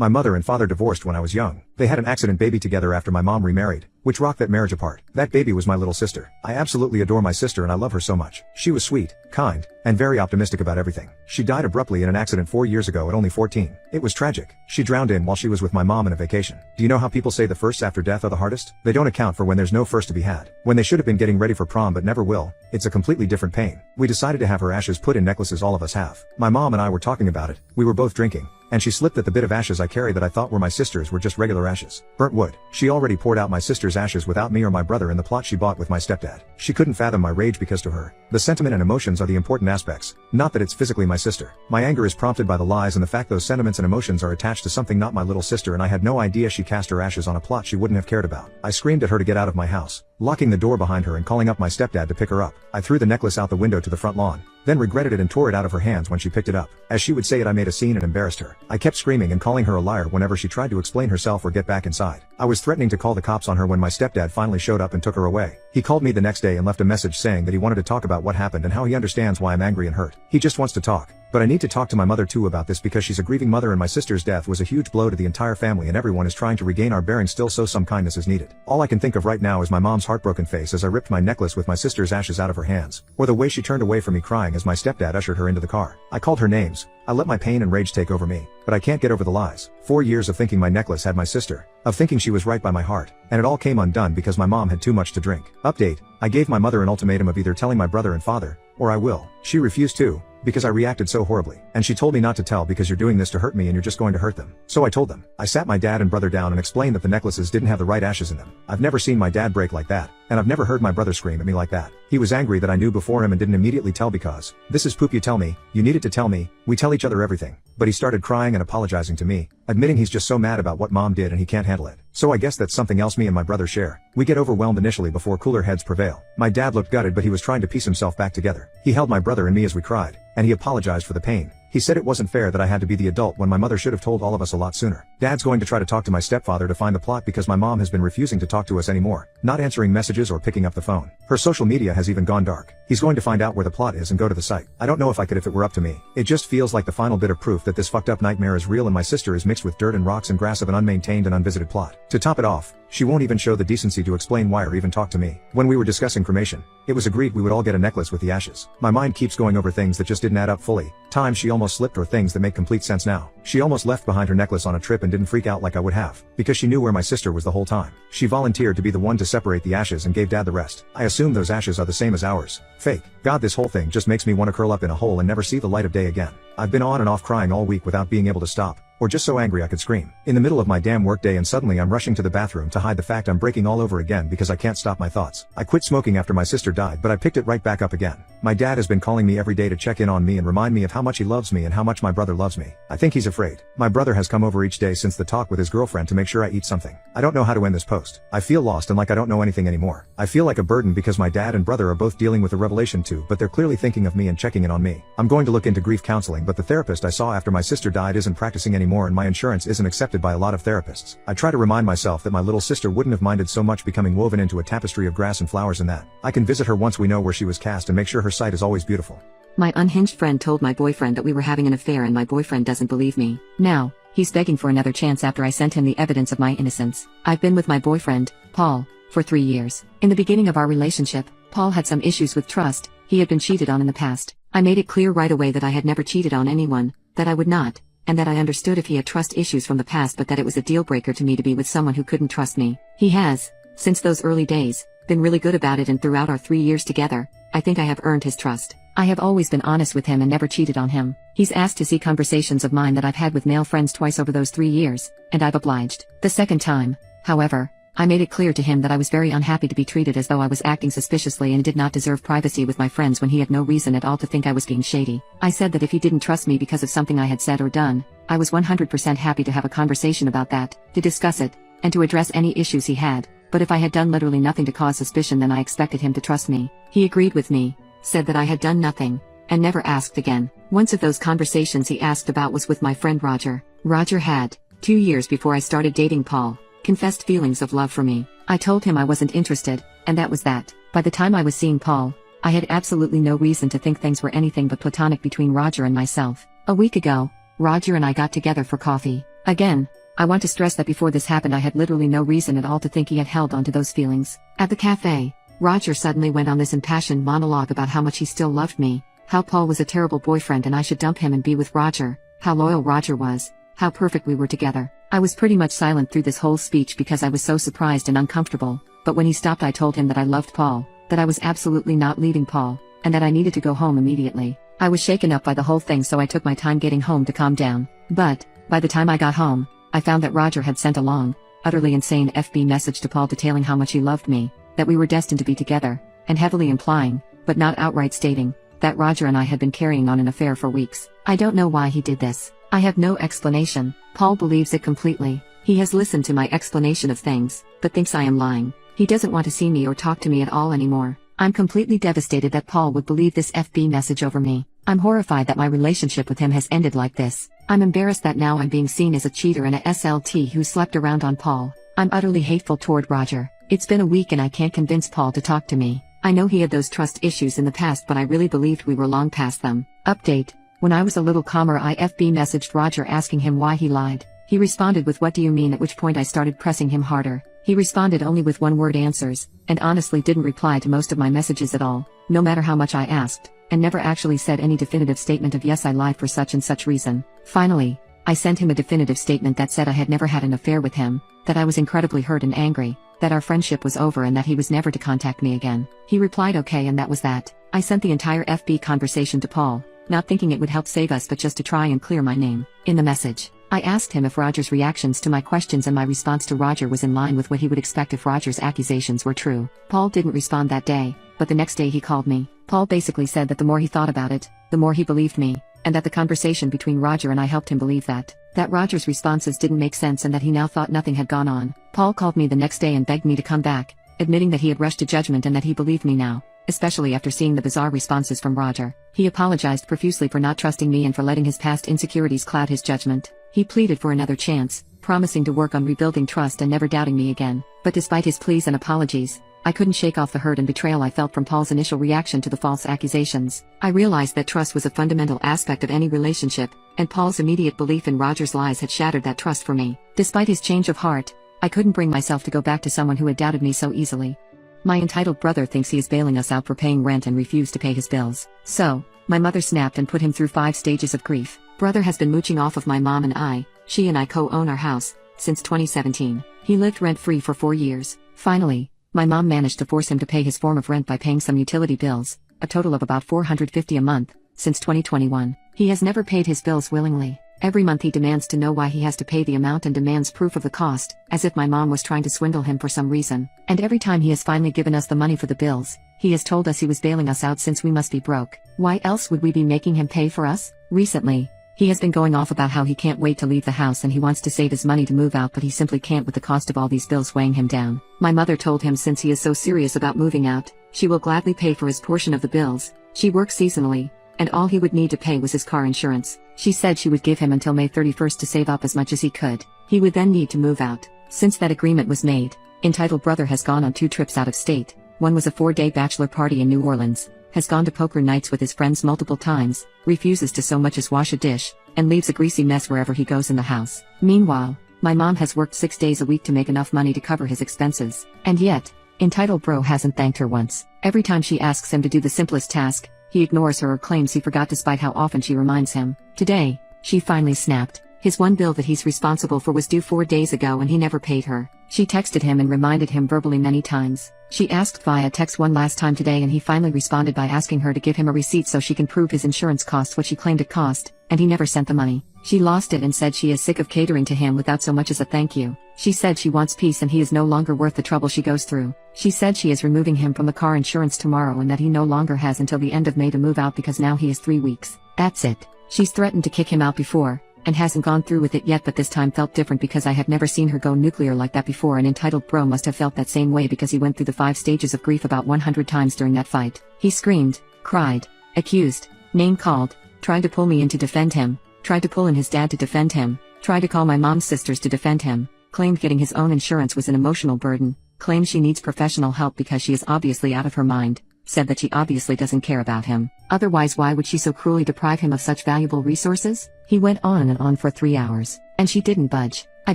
My mother and father divorced when I was young. They had an accident baby together after my mom remarried, which rocked that marriage apart. That baby was my little sister. I absolutely adore my sister and I love her so much. She was sweet, kind, and very optimistic about everything. She died abruptly in an accident 4 years ago at only 14. It was tragic. She drowned in while she was with my mom on a vacation. Do you know how people say the firsts after death are the hardest? They don't account for when there's no first to be had. When they should have been getting ready for prom but never will. It's a completely different pain. We decided to have her ashes put in necklaces all of us have. My mom and I were talking about it. We were both drinking. And she slipped that the bit of ashes I carry that I thought were my sister's were just regular ashes. Burnt wood. She already poured out my sister's ashes without me or my brother in the plot she bought with my stepdad. She couldn't fathom my rage because to her, the sentiment and emotions are the important aspects, not that it's physically my sister. My anger is prompted by the lies and the fact those sentiments and emotions are attached to something not my little sister, and I had no idea she cast her ashes on a plot she wouldn't have cared about. I screamed at her to get out of my house, locking the door behind her and calling up my stepdad to pick her up. I threw the necklace out the window to the front lawn, then regretted it and tore it out of her hands when she picked it up. As she would say it, I made a scene and embarrassed her. I kept screaming and calling her a liar whenever she tried to explain herself or get back inside. I was threatening to call the cops on her when my stepdad finally showed up and took her away. He called me the next day and left a message saying that he wanted to talk about what happened and how he understands why I'm angry and hurt. He just wants to talk. But I need to talk to my mother too about this because she's a grieving mother and my sister's death was a huge blow to the entire family and everyone is trying to regain our bearings still, so some kindness is needed. All I can think of right now is my mom's heartbroken face as I ripped my necklace with my sister's ashes out of her hands, or the way she turned away from me crying as my stepdad ushered her into the car. I called her names. I let my pain and rage take over me, but I can't get over the lies. 4 years of thinking my necklace had my sister, of thinking she was right by my heart, and it all came undone because my mom had too much to drink. Update: I gave my mother an ultimatum of either telling my brother and father, or I will. She refused to, because I reacted so horribly. And she told me not to tell because you're doing this to hurt me and you're just going to hurt them. So I told them. I sat my dad and brother down and explained that the necklaces didn't have the right ashes in them. I've never seen my dad break like that, and I've never heard my brother scream at me like that. He was angry that I knew before him and didn't immediately tell because, this is poop, you tell me, you needed to tell me, we tell each other everything. But he started crying and apologizing to me, admitting he's just so mad about what mom did and he can't handle it. So I guess that's something else me and my brother share. We get overwhelmed initially before cooler heads prevail. My dad looked gutted but he was trying to piece himself back together. He held my brother and me as we cried, and he apologized for the pain. He said it wasn't fair that I had to be the adult when my mother should have told all of us a lot sooner. Dad's going to try to talk to my stepfather to find the plot because my mom has been refusing to talk to us anymore, not answering messages or picking up the phone. Her social media has even gone dark. He's going to find out where the plot is and go to the site. I don't know if I could if it were up to me. It just feels like the final bit of proof that this fucked up nightmare is real and my sister is mixed with dirt and rocks and grass of an unmaintained and unvisited plot. To top it off, she won't even show the decency to explain why or even talk to me. When we were discussing cremation, it was agreed we would all get a necklace with the ashes. My mind keeps going over things that just didn't add up fully. Times she almost slipped or things that make complete sense now. She almost left behind her necklace on a trip and didn't freak out like I would have, because she knew where my sister was the whole time. She volunteered to be the one to separate the ashes and gave dad the rest. I assume those ashes are the same as ours. Fake. God, this whole thing just makes me want to curl up in a hole and never see the light of day again. I've been on and off crying all week without being able to stop, or just so angry I could scream. In the middle of my damn workday and suddenly I'm rushing to the bathroom to hide the fact I'm breaking all over again because I can't stop my thoughts. I quit smoking after my sister died but I picked it right back up again. My dad has been calling me every day to check in on me and remind me of how much he loves me and how much my brother loves me. I think he's afraid. My brother has come over each day since the talk with his girlfriend to make sure I eat something. I don't know how to end this post. I feel lost and like I don't know anything anymore. I feel like a burden because my dad and brother are both dealing with the revelation too, but they're clearly thinking of me and checking in on me. I'm going to look into grief counseling, but the therapist I saw after my sister died isn't practicing anymore and my insurance isn't accepted by a lot of therapists. I try to remind myself that my little sister wouldn't have minded so much becoming woven into a tapestry of grass and flowers and that I can visit her once we know where she was cast and make sure her site is always beautiful. My unhinged friend told my boyfriend that we were having an affair and my boyfriend doesn't believe me. Now, he's begging for another chance after I sent him the evidence of my innocence. I've been with my boyfriend, Paul, for 3 years. In the beginning of our relationship, Paul had some issues with trust. He had been cheated on in the past. I made it clear right away that I had never cheated on anyone, that I would not, and that I understood if he had trust issues from the past but that it was a deal breaker to me to be with someone who couldn't trust me. He has, since those early days, been really good about it and throughout our 3 years together, I think I have earned his trust. I have always been honest with him and never cheated on him. He's asked to see conversations of mine that I've had with male friends twice over those 3 years, and I've obliged. The second time, however, I made it clear to him that I was very unhappy to be treated as though I was acting suspiciously and did not deserve privacy with my friends when he had no reason at all to think I was being shady. I said that if he didn't trust me because of something I had said or done, I was 100% happy to have a conversation about that, to discuss it, and to address any issues he had, but if I had done literally nothing to cause suspicion then I expected him to trust me. He agreed with me, said that I had done nothing, and never asked again. Once of those conversations he asked about was with my friend Roger. Roger had, 2 years before I started dating Paul, confessed feelings of love for me. I told him I wasn't interested, and that was that. By the time I was seeing Paul, I had absolutely no reason to think things were anything but platonic between Roger and myself. A week ago, Roger and I got together for coffee. Again, I want to stress that before this happened I had literally no reason at all to think he had held onto those feelings. At the cafe, Roger suddenly went on this impassioned monologue about how much he still loved me, how Paul was a terrible boyfriend and I should dump him and be with Roger, how loyal Roger was, how perfect we were together. I was pretty much silent through this whole speech because I was so surprised and uncomfortable, but when he stopped I told him that I loved Paul, that I was absolutely not leaving Paul, and that I needed to go home immediately. I was shaken up by the whole thing so I took my time getting home to calm down. But, by the time I got home, I found that Roger had sent a long, utterly insane FB message to Paul detailing how much he loved me, that we were destined to be together, and heavily implying, but not outright stating, that Roger and I had been carrying on an affair for weeks. I don't know why he did this. I have no explanation. Paul believes it completely. He has listened to my explanation of things, but thinks I am lying. He doesn't want to see me or talk to me at all anymore. I'm completely devastated that Paul would believe this FB message over me. I'm horrified that my relationship with him has ended like this. I'm embarrassed that now I'm being seen as a cheater and a SLT who slept around on Paul. I'm utterly hateful toward Roger. It's been a week and I can't convince Paul to talk to me. I know he had those trust issues in the past but I really believed we were long past them. Update. When I was a little calmer I FB messaged Roger asking him why he lied. He responded with what do you mean, at which point I started pressing him harder. He responded only with one-word answers, and honestly didn't reply to most of my messages at all, no matter how much I asked, and never actually said any definitive statement of yes I lied for such and such reason. Finally, I sent him a definitive statement that said I had never had an affair with him, that I was incredibly hurt and angry, that our friendship was over and that he was never to contact me again. He replied okay and that was that. I sent the entire FB conversation to Paul, not thinking it would help save us but just to try and clear my name. In the message, I asked him if Roger's reactions to my questions and my response to Roger was in line with what he would expect if Roger's accusations were true. Paul didn't respond that day, but the next day he called me. Paul basically said that the more he thought about it, the more he believed me, and that the conversation between Roger and I helped him believe that Roger's responses didn't make sense and that he now thought nothing had gone on. Paul called me the next day and begged me to come back, admitting that he had rushed to judgment and that he believed me now, especially after seeing the bizarre responses from Roger. He apologized profusely for not trusting me and for letting his past insecurities cloud his judgment. He pleaded for another chance, promising to work on rebuilding trust and never doubting me again. But despite his pleas and apologies, I couldn't shake off the hurt and betrayal I felt from Paul's initial reaction to the false accusations. I realized that trust was a fundamental aspect of any relationship, and Paul's immediate belief in Roger's lies had shattered that trust for me. Despite his change of heart, I couldn't bring myself to go back to someone who had doubted me so easily. My entitled brother thinks he is bailing us out for paying rent and refused to pay his bills. So, my mother snapped and put him through 5 stages of grief. Brother has been mooching off of my mom and I, she and I co-own our house, since 2017. He lived rent-free for 4 years. Finally, my mom managed to force him to pay his form of rent by paying some utility bills, a total of about $450 a month, since 2021. He has never paid his bills willingly. Every month he demands to know why he has to pay the amount and demands proof of the cost, as if my mom was trying to swindle him for some reason. And every time he has finally given us the money for the bills, he has told us he was bailing us out since we must be broke. Why else would we be making him pay for us? Recently, he has been going off about how he can't wait to leave the house and he wants to save his money to move out but he simply can't with the cost of all these bills weighing him down. My mother told him since he is so serious about moving out, she will gladly pay for his portion of the bills. She works seasonally, and all he would need to pay was his car insurance. She said she would give him until May 31st to save up as much as he could. He would then need to move out. Since that agreement was made, entitled brother has gone on 2 trips out of state. One was a 4-day bachelor party in New Orleans, has gone to poker nights with his friends multiple times, refuses to so much as wash a dish, and leaves a greasy mess wherever he goes in the house. Meanwhile, my mom has worked 6 days a week to make enough money to cover his expenses. And yet, entitled bro hasn't thanked her once. Every time she asks him to do the simplest task, he ignores her or claims he forgot despite how often she reminds him. Today, she finally snapped. His one bill that he's responsible for was due 4 days ago and he never paid her. She texted him and reminded him verbally many times. She asked via text one last time today and he finally responded by asking her to give him a receipt so she can prove his insurance cost what she claimed it cost, and he never sent the money. She lost it and said she is sick of catering to him without so much as a thank you. She said she wants peace and he is no longer worth the trouble she goes through. She said she is removing him from the car insurance tomorrow and that he no longer has until the end of May to move out because now he is 3 weeks. That's it. She's threatened to kick him out before, and hasn't gone through with it yet, but this time felt different because I have never seen her go nuclear like that before, and entitled bro must have felt that same way because he went through the 5 stages of grief about 100 times during that fight. He screamed, cried, accused, name-called, tried to pull me in to defend him, tried to pull in his dad to defend him, tried to call my mom's sisters to defend him, claimed getting his own insurance was an emotional burden, claims she needs professional help because she is obviously out of her mind, said that she obviously doesn't care about him. Otherwise, why would she so cruelly deprive him of such valuable resources? He went on and on for 3 hours, and she didn't budge. I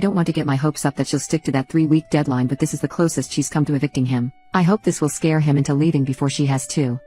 don't want to get my hopes up that she'll stick to that 3-week deadline, but this is the closest she's come to evicting him. I hope this will scare him into leaving before she has to.